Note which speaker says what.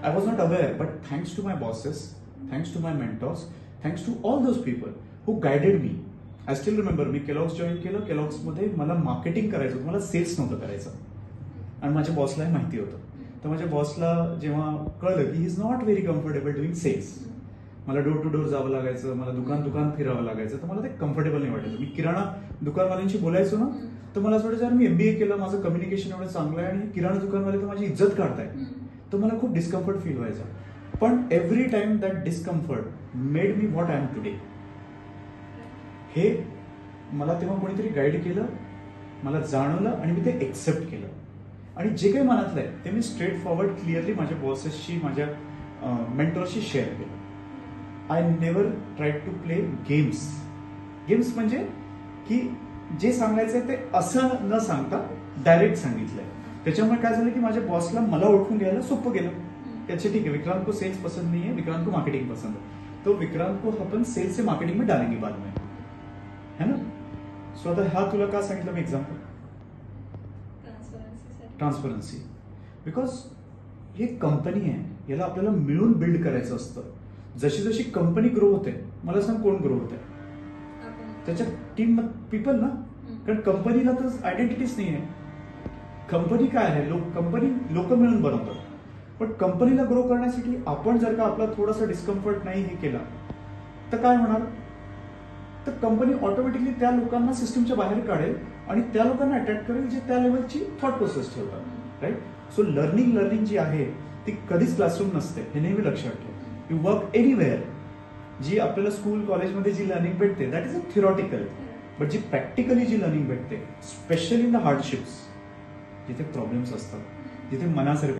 Speaker 1: I was not aware, but thanks to my bosses, thanks to my mentors, thanks to all those people who guided me. I still remember me Kellogg's join केलं. Kellogg's मध्ये मला marketing करायचं होतं, मला cells नव्हतं करायचं आणि माझ्या बॉसलाही माहिती होतं. तर माझ्या बॉसला जेव्हा कळलं की ही is not very comfortable doing sales, मला डोर टू डोर जावं लागायचं, मला दुकान फिरावं लागायचं, तर मला ते कम्फर्टेबल नाही वाटायचं. मी किराणा दुकानवाल्यांशी बोलायचो ना, तर मला असं वाटायचं मी MBA केलं, माझं कम्युनिकेशन एवढं चांगलं आहे आणि किराणा दुकानवाले तर माझी इज्जत काढताय, तर मला खूप डिस्कम्फर्ट फील व्हायचं. पण every time that discomfort made me what I am today. हे मला तेव्हा कोणीतरी गाईड केलं, मला जाणवलं आणि मी ते एक्सेप्ट केलं. आणि जे काही मनातलं आहे ते मी स्ट्रेट फॉरवर्ड क्लिअरली माझ्या बॉसेसशी, माझ्या मेंटरशी शेअर केलं. I never try to play games. Games म्हणजे की जे सांगायचंय ते असं न सांगता डायरेक्ट सांगितलंय. त्याच्यामुळे काय झालं की माझ्या बॉसला मला ओळखून घ्यायला सोपं गेलं. अच्छा ठीक है, विक्रांत को सेल्स पसंद नहीं है, विक्रांत को मार्केटिंग पसंद है, तो विक्रांत को अपन सेल्स से मार्केटिंग में डालेंगे बाद में, है ना. सो आता हा तुला का सांगितलं मी एक्झाम्पल, ट्रान्सपरन्सी. बिकॉज ही कंपनी आहे, याला आपल्याला मिळून बिल्ड करायचं असतं. जशी जशी कंपनी ग्रो होते, मला सांग कोण ग्रो होते, त्याच्या टीम पीपल ना. कारण कंपनीला तर आयडेंटिटीच नाही आहे. कंपनी काय आहे, कंपनी लोक मिळून बनवतात. पण कंपनीला ग्रो करण्यासाठी आपण जर का आपला थोडासा डिस्कम्फर्ट नाही हे केला तर काय होणार, तर कंपनी ऑटोमॅटिकली त्या लोकांना सिस्टमच्या बाहेर काढेल आणि त्या लोकांना अट्रॅक्ट करेल जे त्या लेवलची थॉट प्रोसेस ठेवतात. राईट. सो लर्निंग जी आहे ती कधीच क्लासरूम नसते, हे नेहमी लक्षात ठेव. You work anywhere. जी आपल्याला स्कूल कॉलेजमध्ये जी लर्निंग भेटते that is a theoretical, but जी प्रॅक्टिकली जी लर्निंग भेटते, स्पेशली इन द हार्डशिप्स, जिथे प्रॉब्लेम्स असतात, जिथे मनासारखं